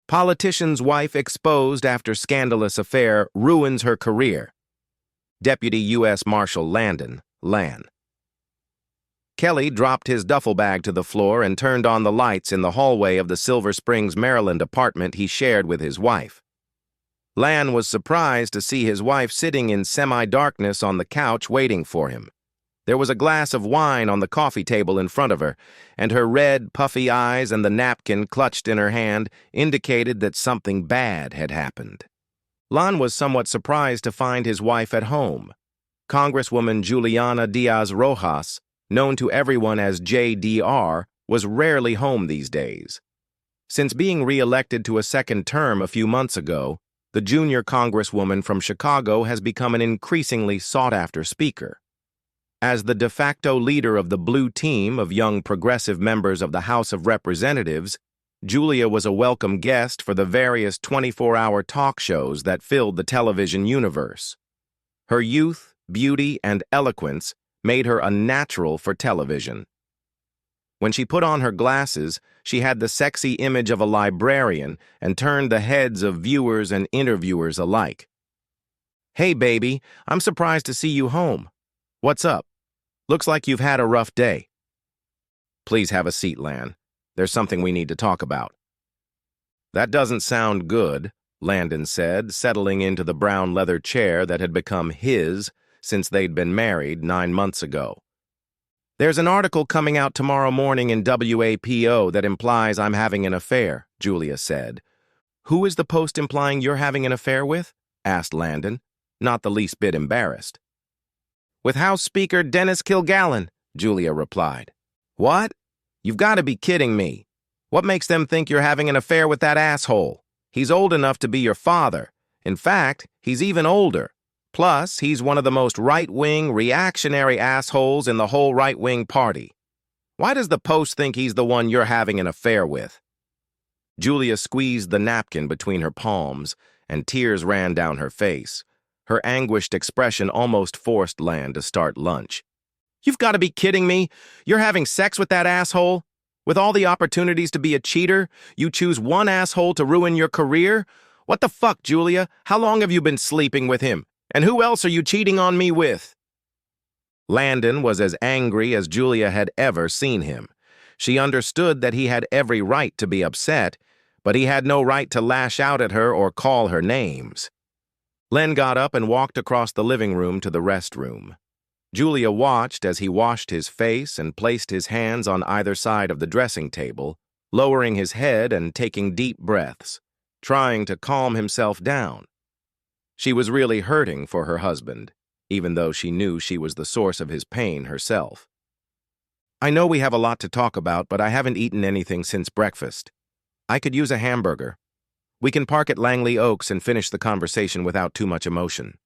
Politician's wife exposed after scandalous affair ruins her career. Deputy U.S. Marshal Landon, Lan. Kelly dropped his duffel bag to the floor and turned on the lights in the hallway of the Silver Springs, Maryland apartment he shared with his wife. Lan was surprised to see his wife sitting in semi-darkness on the couch waiting for him. There was a glass of wine on the coffee table in front of her, and her red, puffy eyes and the napkin clutched in her hand indicated that something bad had happened. Lan was somewhat surprised to find his wife at home. Congresswoman Juliana Diaz-Rojas, known to everyone as JDR, was rarely home these days. Since being re-elected to a second term a few months ago, the junior congresswoman from Chicago has become an increasingly sought-after speaker. As the de facto leader of the blue team of young progressive members of the House of Representatives, Julia was a welcome guest for the various 24-hour talk shows that filled the television universe. Her youth, beauty, and eloquence made her a natural for television. When she put on her glasses, she had the sexy image of a librarian and turned the heads of viewers and interviewers alike. "Hey, baby, I'm surprised to see you home. What's up? Looks like you've had a rough day." "Please have a seat, Lan. There's something we need to talk about." "That doesn't sound good," Landon said, settling into the brown leather chair that had become his since they'd been married 9 months ago. "There's an article coming out tomorrow morning in WAPO that implies I'm having an affair," Julia said. "Who is the post implying you're having an affair with?" asked Landon, not the least bit embarrassed. "With House Speaker Dennis Kilgallen," Julia replied. "What? You've got to be kidding me. What makes them think you're having an affair with that asshole? He's old enough to be your father. In fact, he's even older. Plus, he's one of the most right-wing, reactionary assholes in the whole right-wing party. Why does the Post think he's the one you're having an affair with?" Julia squeezed the napkin between her palms, and tears ran down her face. Her anguished expression almost forced Lan to start lunch. "You've got to be kidding me. You're having sex with that asshole? With all the opportunities to be a cheater, you choose one asshole to ruin your career? What the fuck, Julia? How long have you been sleeping with him? And who else are you cheating on me with?" Landon was as angry as Julia had ever seen him. She understood that he had every right to be upset, but he had no right to lash out at her or call her names. Len got up and walked across the living room to the restroom. Julia watched as he washed his face and placed his hands on either side of the dressing table, lowering his head and taking deep breaths, trying to calm himself down. She was really hurting for her husband, even though she knew she was the source of his pain herself. "I know we have a lot to talk about, but I haven't eaten anything since breakfast. I could use a hamburger. We can park at Langley Oaks and finish the conversation without too much emotion."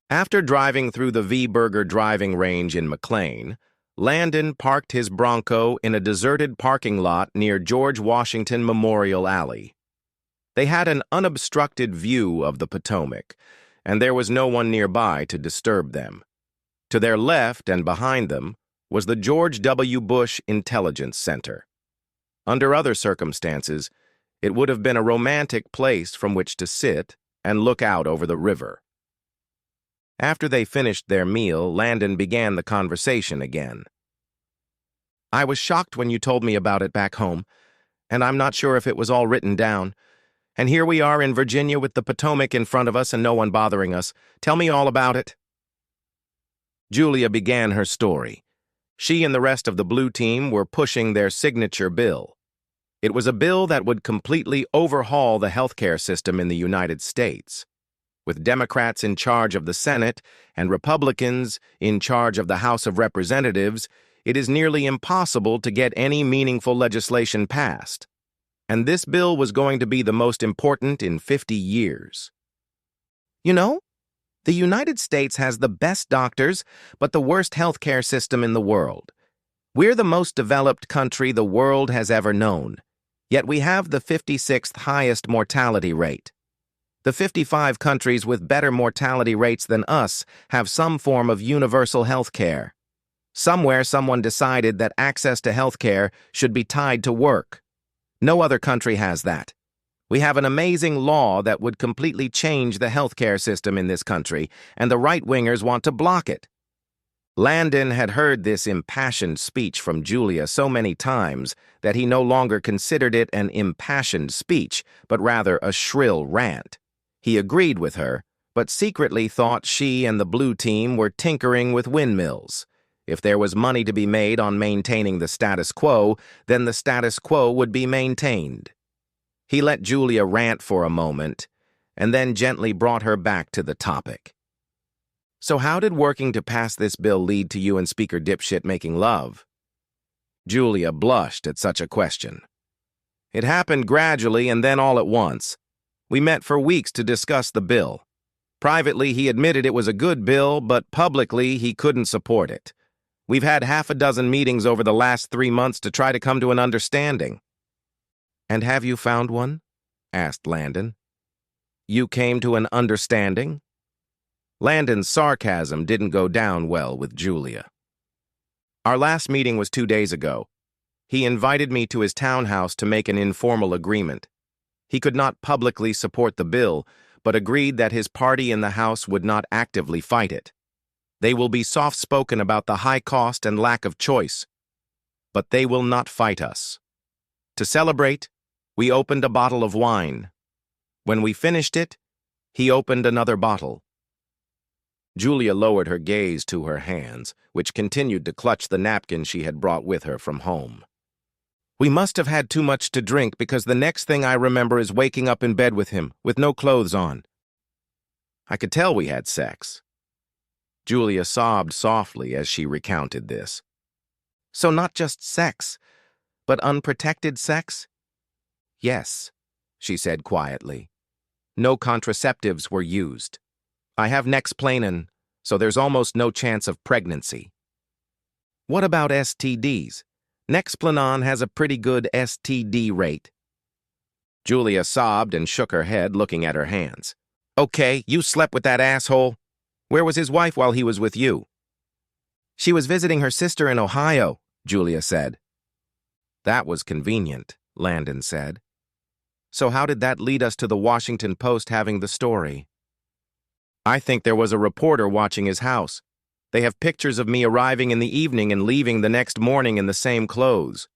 After driving through the V-Burger driving range in McLean, Landon parked his Bronco in a deserted parking lot near George Washington Memorial Alley. They had an unobstructed view of the Potomac, and there was no one nearby to disturb them. To their left and behind them was the George W. Bush Intelligence Center. Under other circumstances, it would have been a romantic place from which to sit and look out over the river. After they finished their meal, Landon began the conversation again. "I was shocked when you told me about it back home, and I'm not sure if it was all written down. And here we are in Virginia with the Potomac in front of us and no one bothering us. Tell me all about it." Julia began her story. She and the rest of the blue team were pushing their signature bill. It was a bill that would completely overhaul the healthcare system in the United States. With Democrats in charge of the Senate and Republicans in charge of the House of Representatives, it is nearly impossible to get any meaningful legislation passed. And this bill was going to be the most important in 50 years. "You know, the United States has the best doctors, but the worst healthcare system in the world. We're the most developed country the world has ever known, yet we have the 56th highest mortality rate. The 55 countries with better mortality rates than us have some form of universal health care. Somewhere someone decided that access to health care should be tied to work. No other country has that. We have an amazing law that would completely change the healthcare system in this country, and the right-wingers want to block it." Landon had heard this impassioned speech from Julia so many times that he no longer considered it an impassioned speech, but rather a shrill rant. He agreed with her, but secretly thought she and the blue team were tinkering with windmills. If there was money to be made on maintaining the status quo, then the status quo would be maintained. He let Julia rant for a moment, and then gently brought her back to the topic. "So how did working to pass this bill lead to you and Speaker Dipshit making love?" Julia blushed at such a question. "It happened gradually and then all at once. We met for weeks to discuss the bill. Privately, he admitted it was a good bill, but publicly, he couldn't support it. We've had half a dozen meetings over the last 3 months to try to come to an understanding." "And have you found one?" asked Landon. "You came to an understanding?" Landon's sarcasm didn't go down well with Julia. "Our last meeting was 2 days ago. He invited me to his townhouse to make an informal agreement. He could not publicly support the bill, but agreed that his party in the House would not actively fight it. They will be soft-spoken about the high cost and lack of choice, but they will not fight us. To celebrate, we opened a bottle of wine. When we finished it, he opened another bottle." Julia lowered her gaze to her hands, which continued to clutch the napkin she had brought with her from home. "We must have had too much to drink because the next thing I remember is waking up in bed with him, with no clothes on. I could tell we had sex." Julia sobbed softly as she recounted this. "So not just sex, but unprotected sex?" "Yes," she said quietly. "No contraceptives were used. I have Nexplanon, so there's almost no chance of pregnancy." "What about STDs? Nexplanon has a pretty good STD rate." Julia sobbed and shook her head, looking at her hands. "Okay, you slept with that asshole. Where was his wife while he was with you?" "She was visiting her sister in Ohio," Julia said. "That was convenient," Landon said. "So how did that lead us to the Washington Post having the story?" "I think there was a reporter watching his house. They have pictures of me arriving in the evening and leaving the next morning in the same clothes."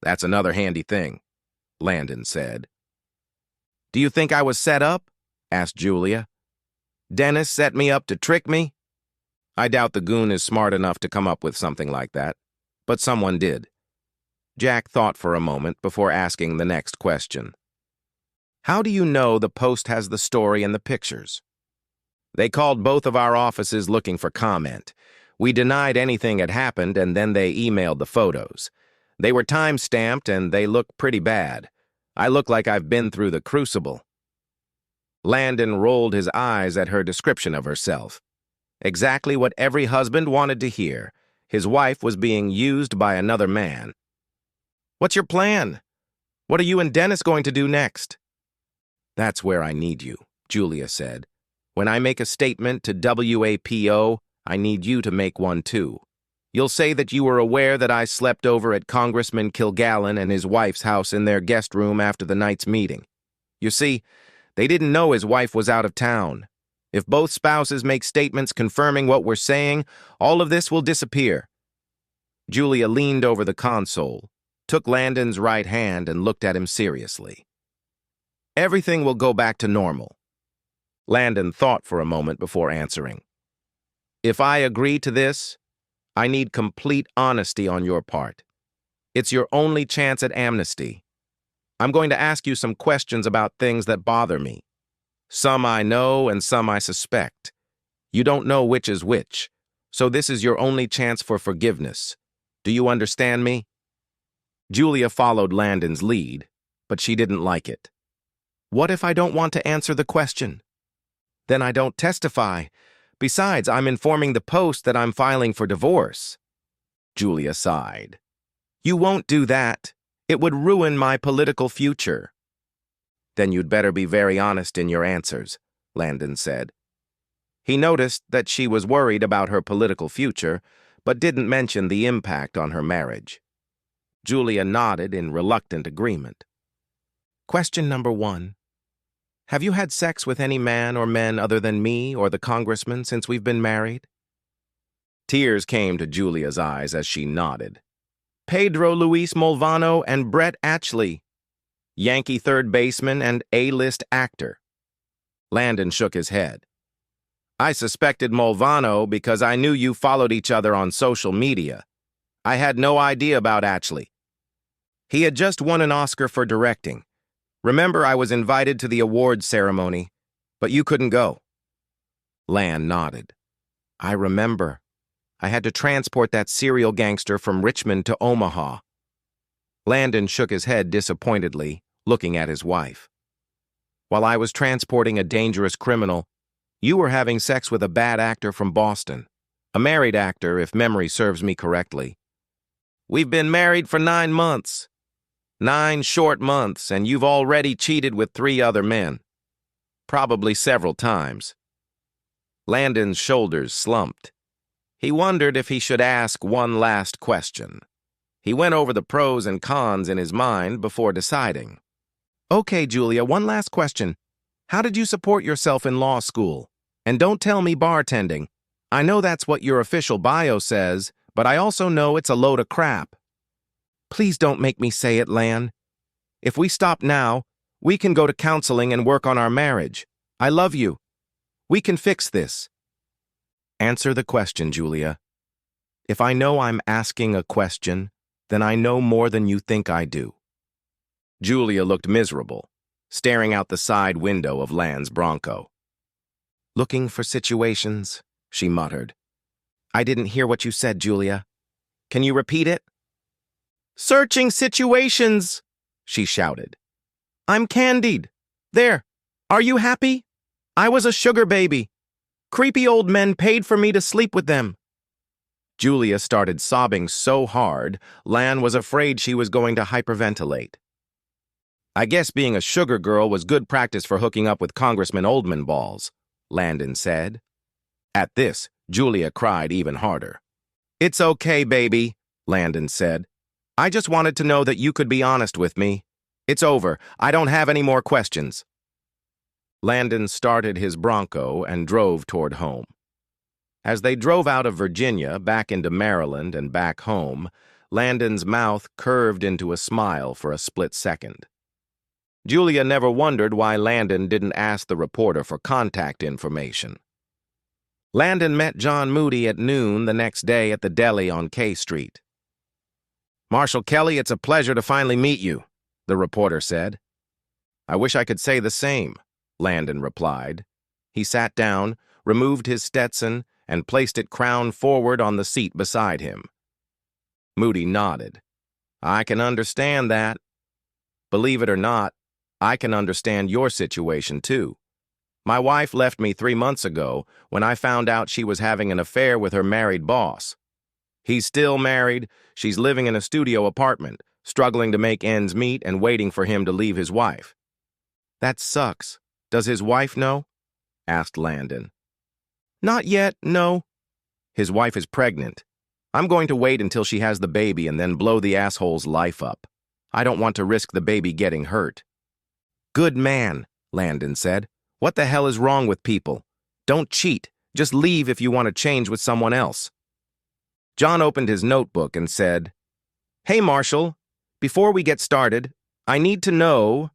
"That's another handy thing," Landon said. "Do you think I was set up?" asked Julia. "Dennis set me up to trick me?" "I doubt the goon is smart enough to come up with something like that, but someone did." Jack thought for a moment before asking the next question. "How do you know the Post has the story and the pictures?" "They called both of our offices looking for comment. We denied anything had happened, and then they emailed the photos. They were time-stamped, and they look pretty bad. I look like I've been through the crucible." Landon rolled his eyes at her description of herself. Exactly what every husband wanted to hear. His wife was being used by another man. "What's your plan? What are you and Dennis going to do next?" "That's where I need you," Julia said. "When I make a statement to WAPO, I need you to make one too. You'll say that you were aware that I slept over at Congressman Kilgallen and his wife's house in their guest room after the night's meeting. You see, they didn't know his wife was out of town. If both spouses make statements confirming what we're saying, all of this will disappear." Julia leaned over the console, took Landon's right hand, and looked at him seriously. "Everything will go back to normal." Landon thought for a moment before answering. "If I agree to this, I need complete honesty on your part. It's your only chance at amnesty. I'm going to ask you some questions about things that bother me. Some I know and some I suspect. You don't know which is which, so this is your only chance for forgiveness. Do you understand me?" Julia followed Landon's lead, but she didn't like it. "What if I don't want to answer the question? Then I don't testify. Besides, I'm informing the Post that I'm filing for divorce." Julia sighed. "You won't do that. It would ruin my political future." "Then you'd better be very honest in your answers," Landon said. He noticed that she was worried about her political future, but didn't mention the impact on her marriage. Julia nodded in reluctant agreement. Question number 1. Have you had sex with any man or men other than me or the congressman since we've been married? Tears came to Julia's eyes as she nodded. Pedro Luis Molvano and Brett Atchley, Yankee third baseman and A-list actor. Landon shook his head. I suspected Molvano because I knew you followed each other on social media. I had no idea about Atchley. He had just won an Oscar for directing. Remember, I was invited to the awards ceremony, but you couldn't go. Lan nodded. I remember. I had to transport that serial gangster from Richmond to Omaha. Landon shook his head disappointedly, looking at his wife. While I was transporting a dangerous criminal, you were having sex with a bad actor from Boston. A married actor, if memory serves me correctly. We've been married for 9 months. 9 short months, and you've already cheated with 3 other men. Probably several times. Landon's shoulders slumped. He wondered if he should ask one last question. He went over the pros and cons in his mind before deciding. Okay, Julia, one last question. How did you support yourself in law school? And don't tell me bartending. I know that's what your official bio says, but I also know it's a load of crap. Please don't make me say it, Lan. If we stop now, we can go to counseling and work on our marriage. I love you. We can fix this. Answer the question, Julia. If I know I'm asking a question, then I know more than you think I do. Julia looked miserable, staring out the side window of Lan's Bronco. Looking for situations, she muttered. I didn't hear what you said, Julia. Can you repeat it? Searching situations, she shouted. I'm candied. There. Are you happy? I was a sugar baby. Creepy old men paid for me to sleep with them. Julia started sobbing so hard, Lan was afraid she was going to hyperventilate. I guess being a sugar girl was good practice for hooking up with Congressman Oldman balls, Landon said. At this, Julia cried even harder. It's okay, baby, Landon said. I just wanted to know that you could be honest with me. It's over. I don't have any more questions. Landon started his Bronco and drove toward home. As they drove out of Virginia, back into Maryland and back home, Landon's mouth curved into a smile for a split second. Julia never wondered why Landon didn't ask the reporter for contact information. Landon met John Moody at noon the next day at the deli on K Street. Marshal Kelly, it's a pleasure to finally meet you, the reporter said. I wish I could say the same, Landon replied. He sat down, removed his Stetson, and placed it crown forward on the seat beside him. Moody nodded. I can understand that. Believe it or not, I can understand your situation too. My wife left me 3 months ago when I found out she was having an affair with her married boss. He's still married, she's living in a studio apartment, struggling to make ends meet and waiting for him to leave his wife. That sucks. Does his wife know? Asked Landon. Not yet, no. His wife is pregnant. I'm going to wait until she has the baby and then blow the asshole's life up. I don't want to risk the baby getting hurt. Good man, Landon said. What the hell is wrong with people? Don't cheat. Just leave if you want to change with someone else. John opened his notebook and said, Hey, Marshal, before we get started, I need to know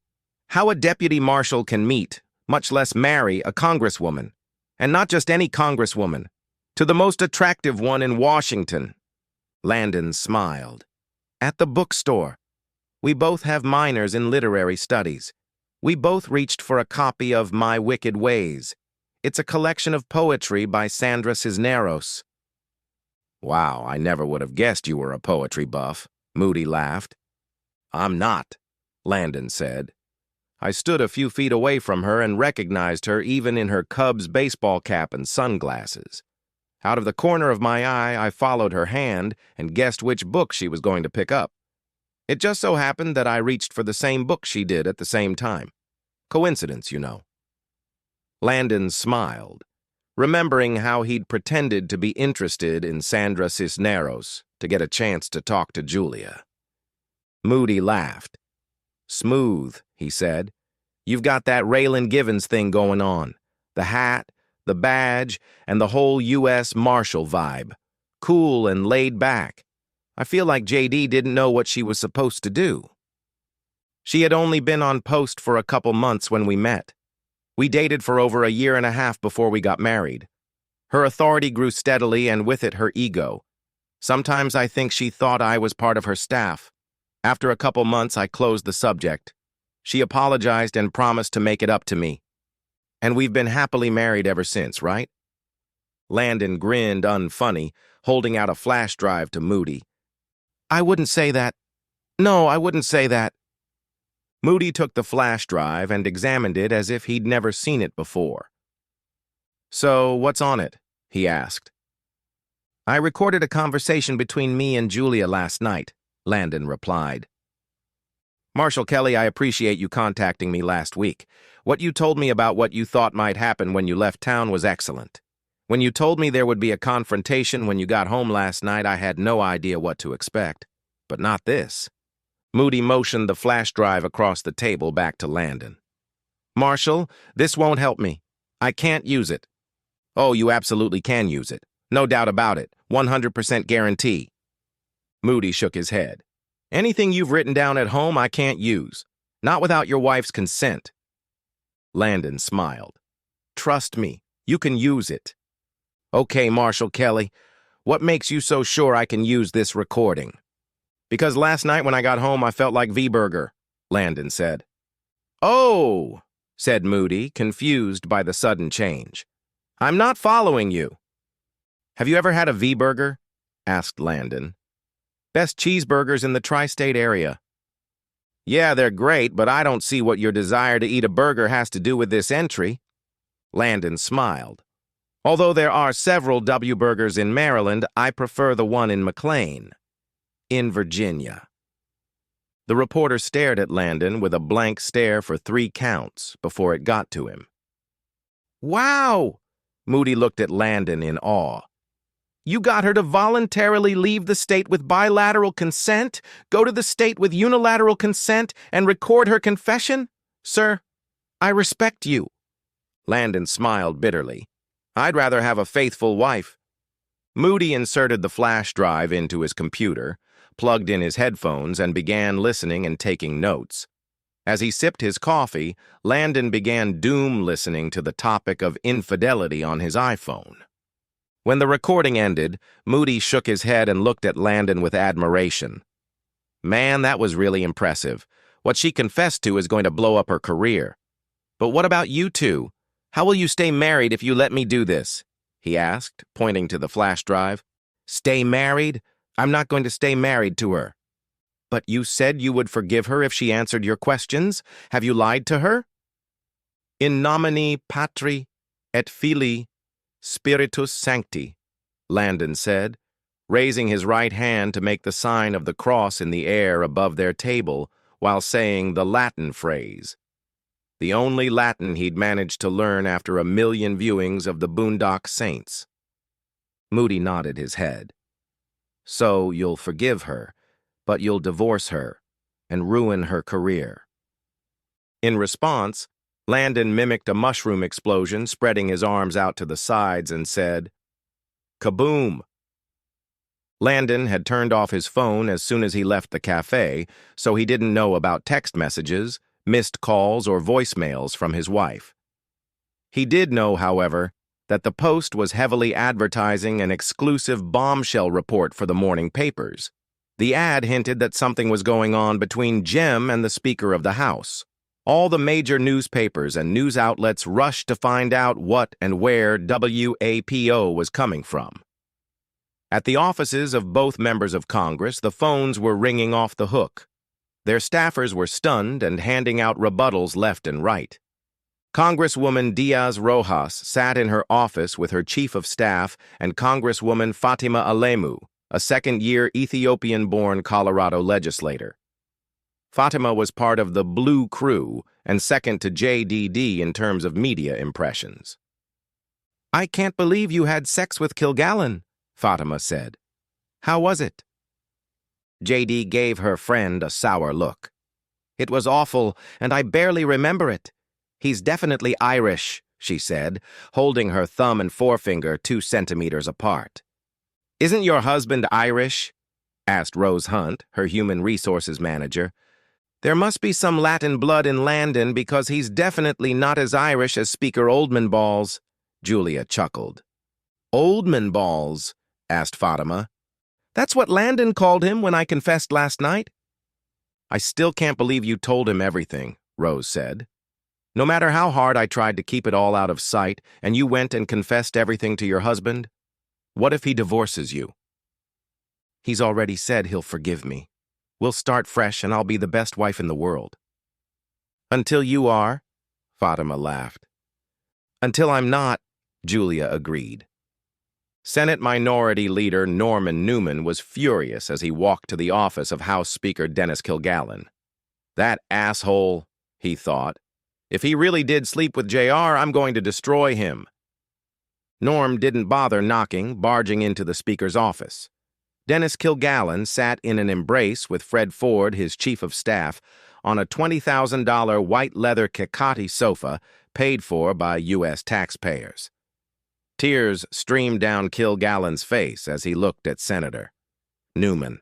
how a deputy marshal can meet, much less marry, a congresswoman. And not just any congresswoman, to the most attractive one in Washington. Landon smiled. At the bookstore. We both have minors in literary studies. We both reached for a copy of My Wicked Ways. It's a collection of poetry by Sandra Cisneros. Wow, I never would have guessed you were a poetry buff, Moody laughed. I'm not, Landon said. I stood a few feet away from her and recognized her even in her Cubs baseball cap and sunglasses. Out of the corner of my eye, I followed her hand and guessed which book she was going to pick up. It just so happened that I reached for the same book she did at the same time. Coincidence, you know. Landon smiled, remembering how he'd pretended to be interested in Sandra Cisneros to get a chance to talk to Julia. Moody laughed. Smooth, he said. You've got that Raylan Givens thing going on. The hat, the badge, and the whole U.S. Marshal vibe. Cool and laid back. I feel like JD didn't know what she was supposed to do. She had only been on post for a couple months when we met. We dated for over a year and a half before we got married. Her authority grew steadily, and with it her ego. Sometimes I think she thought I was part of her staff. After a couple months, I closed the subject. She apologized and promised to make it up to me. And we've been happily married ever since, right? Landon grinned unfunny, holding out a flash drive to Moody. I wouldn't say that. No, I wouldn't say that. Moody took the flash drive and examined it as if he'd never seen it before. So, what's on it? He asked. I recorded a conversation between me and Julia last night, Landon replied. Marshal Kelly, I appreciate you contacting me last week. What you told me about what you thought might happen when you left town was excellent. When you told me there would be a confrontation when you got home last night, I had no idea what to expect. But not this. Moody motioned the flash drive across the table back to Landon. Marshal, this won't help me. I can't use it. Oh, you absolutely can use it. No doubt about it. 100% guarantee. Moody shook his head. Anything you've written down at home I can't use. Not without your wife's consent. Landon smiled. Trust me, you can use it. Okay, Marshal Kelly, what makes you so sure I can use this recording? Because last night when I got home I felt like V-Burger, Landon said. Oh, said Moody, confused by the sudden change. I'm not following you. Have you ever had a V-Burger? Asked Landon. Best cheeseburgers in the tri-state area. Yeah, they're great, but I don't see what your desire to eat a burger has to do with this entry. Landon smiled. Although there are several W Burgers in Maryland, I prefer the one in McLean, in Virginia. The reporter stared at Landon with a blank stare for 3 counts before it got to him. Wow! Moody looked at Landon in awe. You got her to voluntarily leave the state with bilateral consent, go to the state with unilateral consent, and record her confession? Sir, I respect you. Landon smiled bitterly. I'd rather have a faithful wife. Moody inserted the flash drive into his computer, plugged in his headphones, and began listening and taking notes. As he sipped his coffee, Landon began doom listening to the topic of infidelity on his iPhone. When the recording ended, Moody shook his head and looked at Landon with admiration. Man, that was really impressive. What she confessed to is going to blow up her career. But what about you two? How will you stay married if you let me do this? He asked, pointing to the flash drive. Stay married? I'm not going to stay married to her. But you said you would forgive her if she answered your questions. Have you lied to her? In nomine Patri et Filii Spiritus Sancti, Landon said, raising his right hand to make the sign of the cross in the air above their table while saying the Latin phrase. The only Latin he'd managed to learn after 1 million viewings of the Boondock Saints. Moody nodded his head. So you'll forgive her, but you'll divorce her and ruin her career. In response, Landon mimicked a mushroom explosion, spreading his arms out to the sides, and said, Kaboom! Landon had turned off his phone as soon as he left the cafe, so he didn't know about text messages, missed calls, or voicemails from his wife. He did know, however, that the Post was heavily advertising an exclusive bombshell report for the morning papers. The ad hinted that something was going on between Jim and the Speaker of the House. All the major newspapers and news outlets rushed to find out what and where WAPO was coming from. At the offices of both members of Congress, the phones were ringing off the hook. Their staffers were stunned and handing out rebuttals left and right. Congresswoman Diaz Rojas sat in her office with her chief of staff and Congresswoman Fatima Alemu, a second-year Ethiopian-born Colorado legislator. Fatima was part of the Blue Crew and second to JDD in terms of media impressions. I can't believe you had sex with Kilgallen, Fatima said. How was it? JD gave her friend a sour look. It was awful, and I barely remember it. He's definitely Irish, she said, holding her thumb and forefinger 2 centimeters apart. Isn't your husband Irish? Asked Rose Hunt, her human resources manager. There must be some Latin blood in Landon because he's definitely not as Irish as Speaker Oldmanballs, Julia chuckled. Oldmanballs? Asked Fatima. That's what Landon called him when I confessed last night. I still can't believe you told him everything, Rose said. No matter how hard I tried to keep it all out of sight, and you went and confessed everything to your husband? What if he divorces you? He's already said he'll forgive me. We'll start fresh and I'll be the best wife in the world. Until you are, Fatima laughed. Until I'm not, Julia agreed. Senate Minority Leader Norman Newman was furious as he walked to the office of House Speaker Dennis Kilgallen. That asshole, he thought. If he really did sleep with JR, I'm going to destroy him. Norm didn't bother knocking, barging into the Speaker's office. Dennis Kilgallen sat in an embrace with Fred Ford, his chief of staff, on a $20,000 white leather Kekati sofa paid for by U.S. taxpayers. Tears streamed down Kilgallen's face as he looked at Senator Newman.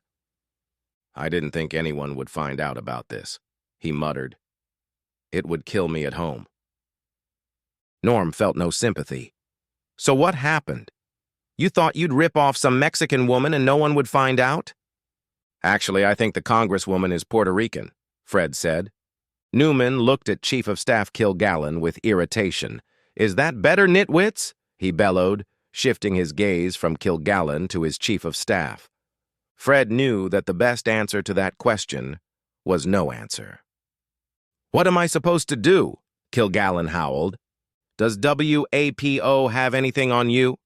I didn't think anyone would find out about this, he muttered. It would kill me at home. Norm felt no sympathy. So what happened? You thought you'd rip off some Mexican woman and no one would find out? Actually, I think the Congresswoman is Puerto Rican, Fred said. Newman looked at Chief of Staff Kilgallen with irritation. Is that better, nitwits? He bellowed, shifting his gaze from Kilgallen to his Chief of Staff. Fred knew that the best answer to that question was no answer. What am I supposed to do? Kilgallen howled. Does WAPO have anything on you?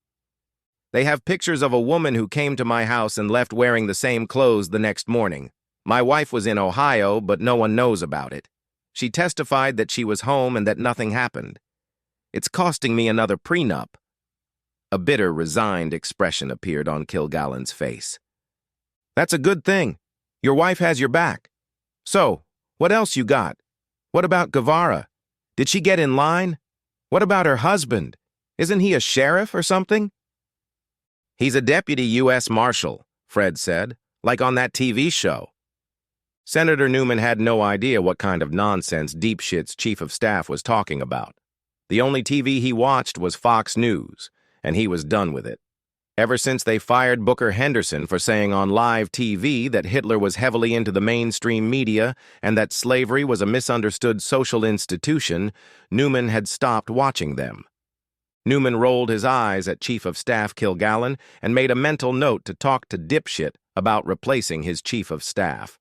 They have pictures of a woman who came to my house and left wearing the same clothes the next morning. My wife was in Ohio, but no one knows about it. She testified that she was home and that nothing happened. It's costing me another prenup. A bitter, resigned expression appeared on Kilgallen's face. That's a good thing. Your wife has your back. So, what else you got? What about Guevara? Did she get in line? What about her husband? Isn't he a sheriff or something? He's a deputy U.S. Marshal, Fred said, like on that TV show. Senator Newman had no idea what kind of nonsense Deepshit's chief of staff was talking about. The only TV he watched was Fox News, and he was done with it. Ever since they fired Booker Henderson for saying on live TV that Hitler was heavily into the mainstream media and that slavery was a misunderstood social institution, Newman had stopped watching them. Newman rolled his eyes at Chief of Staff Kilgallen and made a mental note to talk to Dipshit about replacing his Chief of Staff.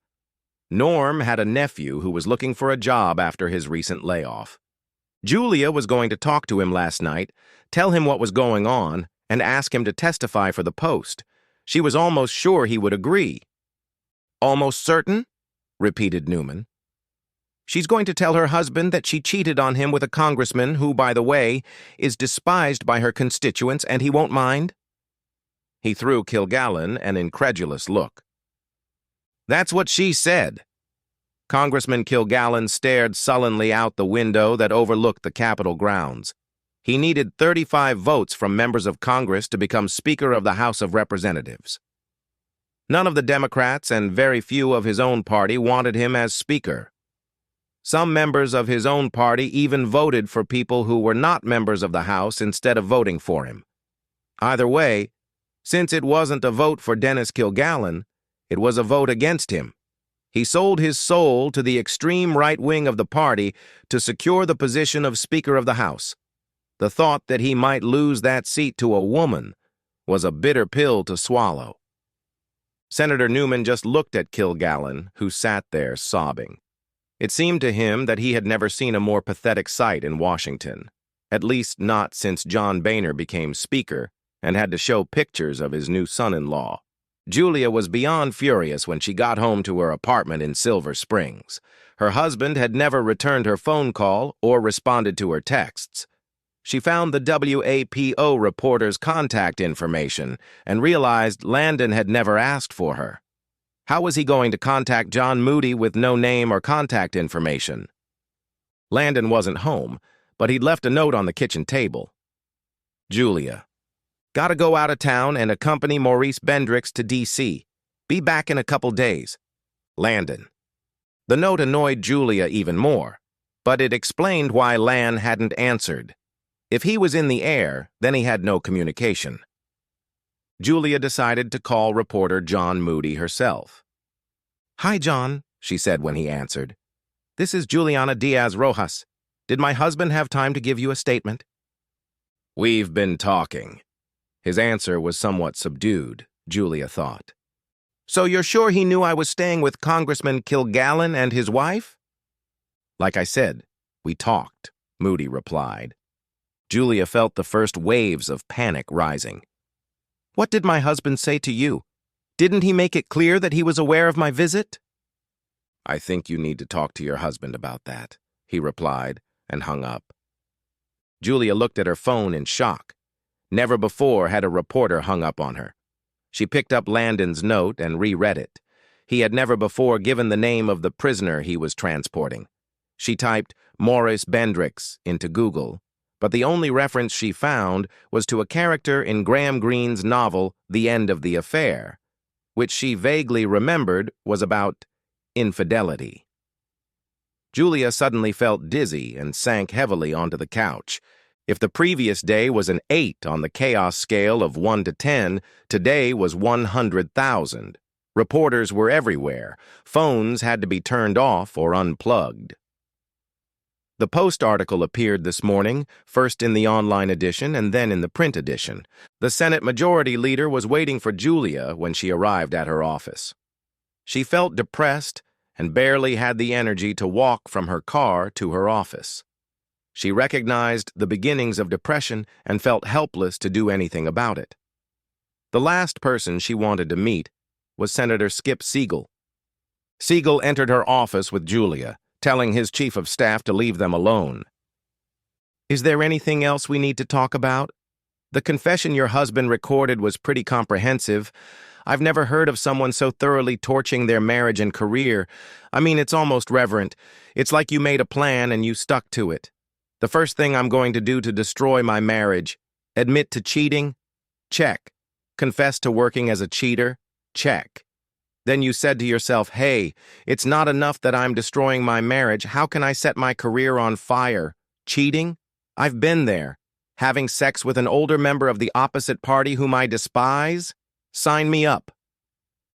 Norm had a nephew who was looking for a job after his recent layoff. Julia was going to talk to him last night, tell him what was going on, and ask him to testify for the post. She was almost sure he would agree. Almost certain? Repeated Newman. She's going to tell her husband that she cheated on him with a congressman who, by the way, is despised by her constituents and he won't mind? He threw Kilgallen an incredulous look. That's what she said. Congressman Kilgallen stared sullenly out the window that overlooked the Capitol grounds. He needed 35 votes from members of Congress to become Speaker of the House of Representatives. None of the Democrats and very few of his own party wanted him as Speaker. Some members of his own party even voted for people who were not members of the House instead of voting for him. Either way, since it wasn't a vote for Dennis Kilgallen, it was a vote against him. He sold his soul to the extreme right wing of the party to secure the position of Speaker of the House. The thought that he might lose that seat to a woman was a bitter pill to swallow. Senator Newman just looked at Kilgallen, who sat there sobbing. It seemed to him that he had never seen a more pathetic sight in Washington, at least not since John Boehner became Speaker and had to show pictures of his new son-in-law. Julia was beyond furious when she got home to her apartment in Silver Springs. Her husband had never returned her phone call or responded to her texts. She found the WAPO reporter's contact information and realized Landon had never asked for her. How was he going to contact John Moody with no name or contact information? Landon wasn't home, but he'd left a note on the kitchen table. Julia. Gotta go out of town and accompany Maurice Bendrix to D.C. Be back in a couple days. Landon. The note annoyed Julia even more, but it explained why Lan hadn't answered. If he was in the air, then he had no communication. Julia decided to call reporter John Moody herself. Hi, John, she said when he answered. This is Juliana Diaz Rojas. Did my husband have time to give you a statement? We've been talking. His answer was somewhat subdued, Julia thought. So you're sure he knew I was staying with Congressman Kilgallen and his wife? Like I said, we talked, Moody replied. Julia felt the first waves of panic rising. What did my husband say to you? Didn't he make it clear that he was aware of my visit? I think you need to talk to your husband about that, he replied, and hung up. Julia looked at her phone in shock. Never before had a reporter hung up on her. She picked up Landon's note and reread it. He had never before given the name of the prisoner he was transporting. She typed Maurice Bendrix into Google, but the only reference she found was to a character in Graham Greene's novel The End of the Affair, which she vaguely remembered was about infidelity. Julia suddenly felt dizzy and sank heavily onto the couch. If the previous day was an 8 on the chaos scale of 1 to 10, today was 100,000. Reporters were everywhere. Phones had to be turned off or unplugged. The Post article appeared this morning, first in the online edition and then in the print edition. The Senate Majority Leader was waiting for Julia when she arrived at her office. She felt depressed and barely had the energy to walk from her car to her office. She recognized the beginnings of depression and felt helpless to do anything about it. The last person she wanted to meet was Senator Skip Siegel. Siegel entered her office with Julia, telling his chief of staff to leave them alone. Is there anything else we need to talk about? The confession your husband recorded was pretty comprehensive. I've never heard of someone so thoroughly torching their marriage and career. I mean, it's almost reverent. It's like you made a plan and you stuck to it. The first thing I'm going to do to destroy my marriage: admit to cheating? Check. Confess to working as a cheater? Check. Then you said to yourself, hey, it's not enough that I'm destroying my marriage. How can I set my career on fire? Cheating? I've been there. Having sex with an older member of the opposite party whom I despise? Sign me up.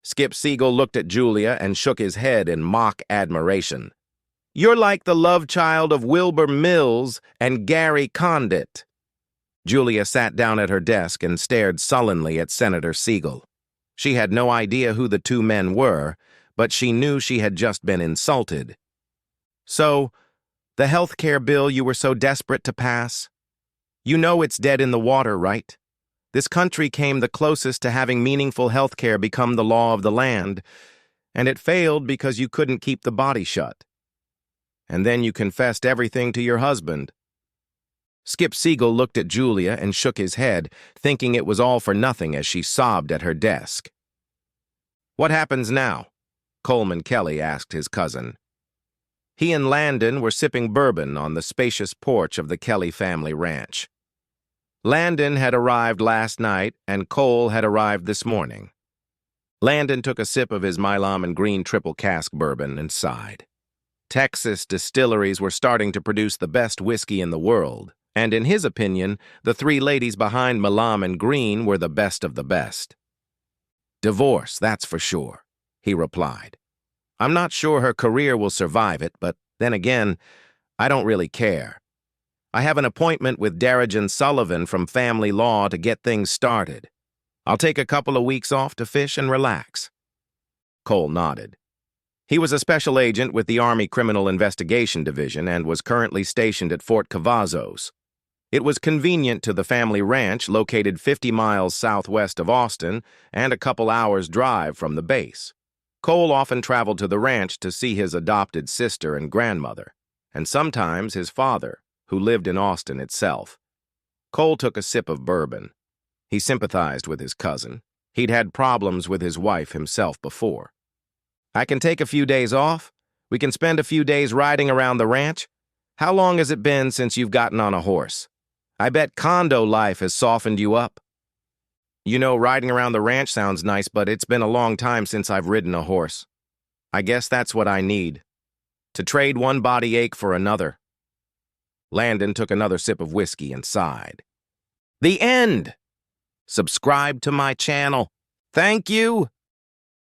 Skip Siegel looked at Julia and shook his head in mock admiration. You're like the love child of Wilbur Mills and Gary Condit. Julia sat down at her desk and stared sullenly at Senator Siegel. She had no idea who the two men were, but she knew she had just been insulted. So, the health care bill you were so desperate to pass? You know it's dead in the water, right? This country came the closest to having meaningful health care become the law of the land, and it failed because you couldn't keep the body shut. And then you confessed everything to your husband. Skip Siegel looked at Julia and shook his head, thinking it was all for nothing as she sobbed at her desk. What happens now? Coleman Kelly asked his cousin. He and Landon were sipping bourbon on the spacious porch of the Kelly family ranch. Landon had arrived last night and Cole had arrived this morning. Landon took a sip of his Milam and Green triple cask bourbon and sighed. Texas distilleries were starting to produce the best whiskey in the world, and in his opinion, the three ladies behind Milam and Green were the best of the best. Divorce, that's for sure, he replied. I'm not sure her career will survive it, but then again, I don't really care. I have an appointment with Darrigan Sullivan from Family Law to get things started. I'll take a couple of weeks off to fish and relax. Cole nodded. He was a special agent with the Army Criminal Investigation Division and was currently stationed at Fort Cavazos. It was convenient to the family ranch located 50 miles southwest of Austin and a couple hours' drive from the base. Cole often traveled to the ranch to see his adopted sister and grandmother, and sometimes his father, who lived in Austin itself. Cole took a sip of bourbon. He sympathized with his cousin. He'd had problems with his wife himself before. I can take a few days off. We can spend a few days riding around the ranch. How long has it been since you've gotten on a horse? I bet condo life has softened you up. You know, riding around the ranch sounds nice, but it's been a long time since I've ridden a horse. I guess that's what I need. To trade one body ache for another. Landon took another sip of whiskey and sighed. The end! Subscribe to my channel. Thank you!